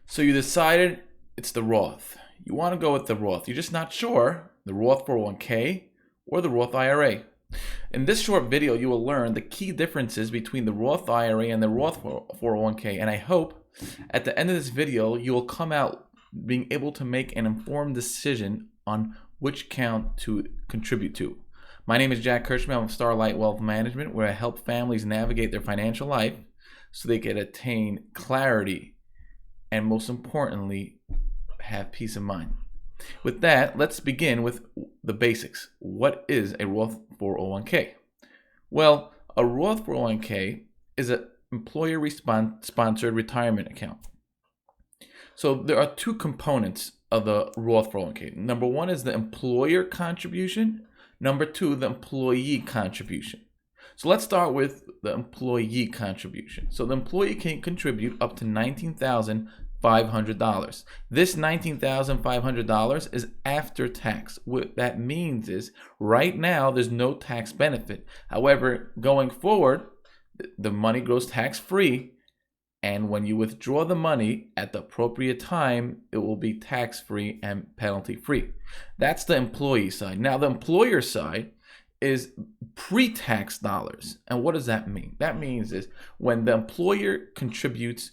So you decided it's the Roth. You want to go with the Roth. You're just not sure, the Roth 401k or the Roth IRA. In this short video, you will learn the key differences between the Roth IRA and the Roth 401k, and I hope at the end of this video, you will come out being able to make an informed decision on which account to contribute to. My name is Jack Kirschman. I'm with Starlight Wealth Management, where I help families navigate their financial life so they can attain clarity and, most importantly, have peace of mind. With that, let's begin with the basics. What is a Roth 401k? Well, a Roth 401k is an employer-sponsored retirement account. So there are two components of the Roth 401k. Number one is the employer contribution. Number two, the employee contribution. So let's start with the employee contribution. So the employee can contribute up to $19,500. This $19,500 is after tax. What that means is right now there's no tax benefit. However, going forward, the money goes tax-free, and when you withdraw the money at the appropriate time, it will be tax-free and penalty-free. That's the employee side. Now, the employer side is pre-tax dollars. And what does that mean? That means is when the employer contributes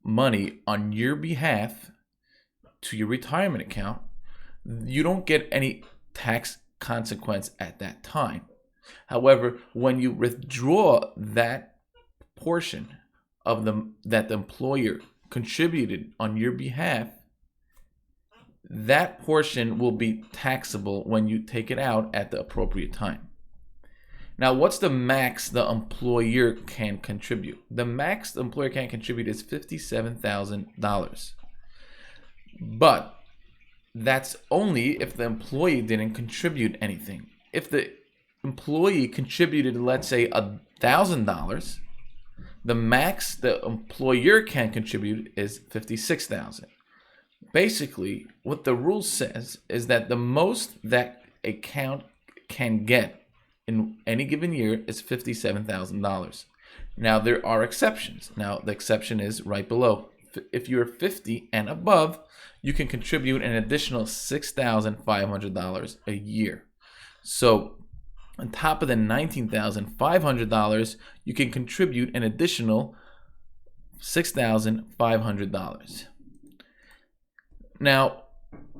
money on your behalf to your retirement account, you don't get any tax consequence at that time. However, when you withdraw that portion of that the employer contributed on your behalf, that portion will be taxable when you take it out at the appropriate time. Now, what's the max the employer can contribute? The max the employer can contribute is $57,000. But that's only if the employee didn't contribute anything. If the employee contributed, let's say, $1,000, the max the employer can contribute is $56,000. Basically, what the rule says is that the most that account can get in any given year is $57,000. Now, there are exceptions. Now, the exception is right below. If you're 50 and above, you can contribute an additional $6,500 a year. So, on top of the $19,500, you can contribute an additional $6,500. Now,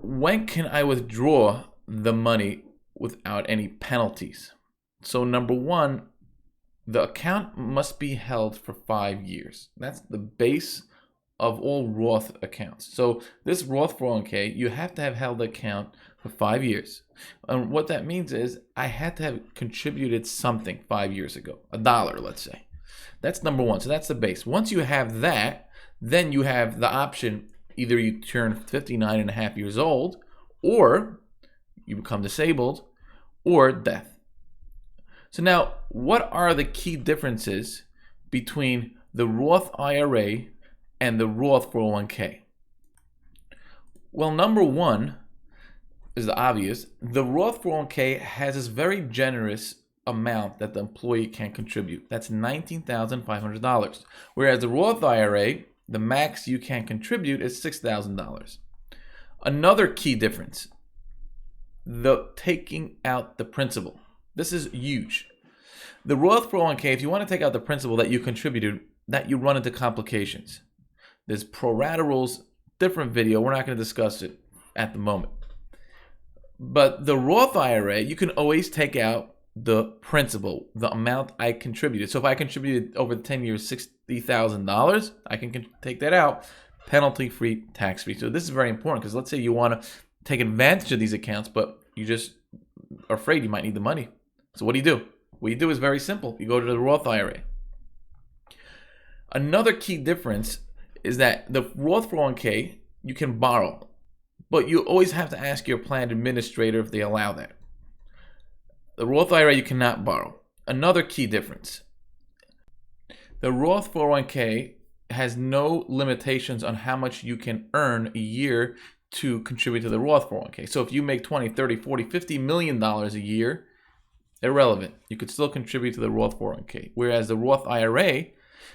when can I withdraw the money without any penalties? So number one, the account must be held for 5 years. That's the base of all Roth accounts. So this Roth 401k, you have to have held the account for 5 years. And what that means is I had to have contributed something 5 years ago, $1, let's say. That's number one. So that's the base. Once you have that, then you have the option. Either you turn 59 and a half years old, or you become disabled, or death. So now, what are the key differences between the Roth IRA and the Roth 401k? Well, number one is the obvious. The Roth 401k has this very generous amount that the employee can contribute. That's $19,500. Whereas the Roth IRA, the max you can contribute is $6,000. Another key difference, the taking out the principal. This is huge. The Roth 401k, if you want to take out the principal that you contributed, that you run into complications. There's pro rata rules, different video. We're not going to discuss it at the moment. But the Roth IRA, you can always take out the principal, the amount I contributed. So if I contributed over 10 years $60,000, I can take that out, penalty-free, tax-free. So this is very important because let's say you want to take advantage of these accounts, but you just are afraid you might need the money. So what do? What you do is very simple. You go to the Roth IRA. Another key difference is that the Roth 401k, you can borrow, but you always have to ask your plan administrator if they allow that. The Roth IRA, you cannot borrow. Another key difference. The Roth 401k has no limitations on how much you can earn a year to contribute to the Roth 401k. So if you make 20, 30, 40, $50 million a year, irrelevant. You could still contribute to the Roth 401k. Whereas the Roth IRA,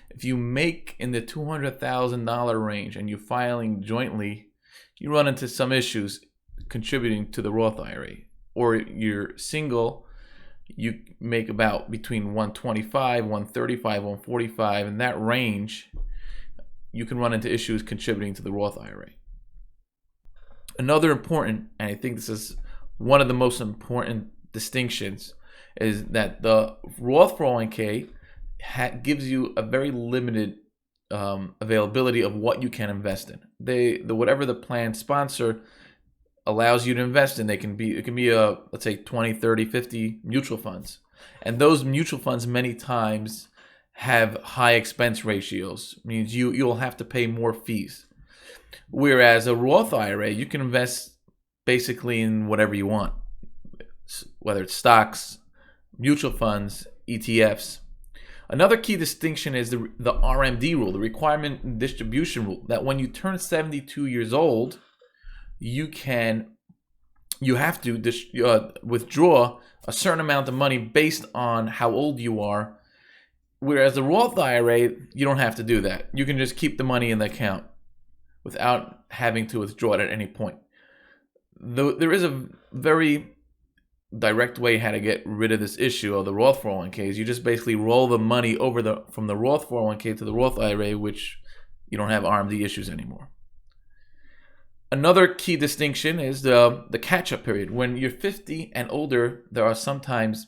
If you make in the $200,000 range and you're filing jointly, you run into some issues contributing to the Roth IRA. Or you're single, you make about between 125, 135, 145, in that range, you can run into issues contributing to the Roth IRA. Another important, and I think this is one of the most important distinctions, is that the Roth 401k gives you a very limited availability of what you can invest in. Whatever the plan sponsor allows you to invest in, it can be let's say 20, 30, 50 mutual funds. And those mutual funds many times have high expense ratios, means you'll have to pay more fees. Whereas a Roth IRA, you can invest basically in whatever you want, whether it's stocks, mutual funds, ETFs. Another key distinction is the RMD rule, the requirement distribution rule, that when you turn 72 years old, you have to withdraw a certain amount of money based on how old you are. Whereas the Roth IRA, you don't have to do that. You can just keep the money in the account without having to withdraw it at any point. There is a very direct way how to get rid of this issue of the Roth 401ks. You just basically roll the money over from the Roth 401k to the Roth IRA, which you don't have RMD issues anymore. Another key distinction is the catch-up period. When you're 50 and older, there are sometimes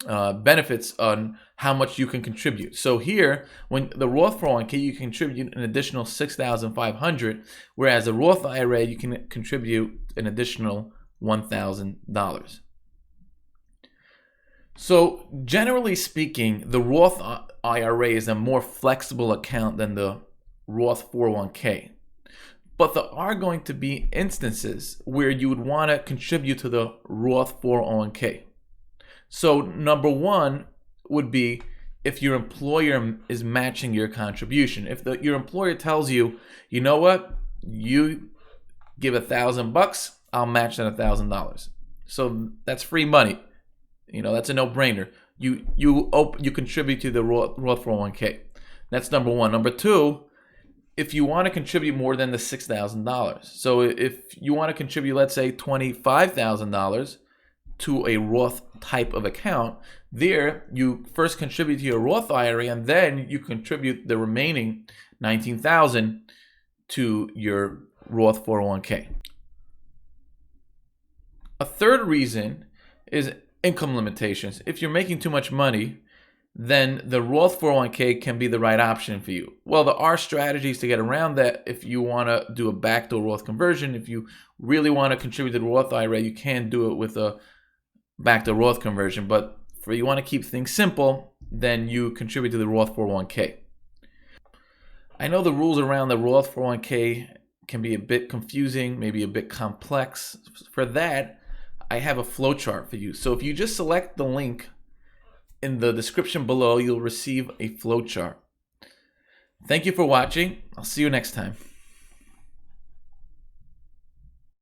benefits on how much you can contribute. So here, when the Roth 401k, you can contribute an additional $6,500, whereas the Roth IRA, you can contribute an additional $1,000. So generally speaking, the Roth IRA is a more flexible account than the Roth 401k. But there are going to be instances where you would want to contribute to the Roth 401k. So number one would be if your employer is matching your contribution. If your employer tells you, you know what, you give $1,000, I'll match that $1,000. So that's free money. That's a no-brainer. You contribute to the Roth 401k. That's number one. Number two, if you want to contribute more than the $6,000. So if you want to contribute, let's say $25,000 to a Roth type of account, there you first contribute to your Roth IRA and then you contribute the remaining $19,000 to your Roth 401k. A third reason is income limitations. If you're making too much money, then the Roth 401k can be the right option for you. Well, there are strategies to get around that. If you want to do a backdoor Roth conversion, if you really want to contribute to the Roth IRA, you can do it with a backdoor Roth conversion. But if you want to keep things simple, then you contribute to the Roth 401k. I know the rules around the Roth 401k can be a bit confusing, maybe a bit complex. For that, I have a flowchart for you. So if you just select the link in the description below, you'll receive a flowchart. Thank you for watching. I'll see you next time.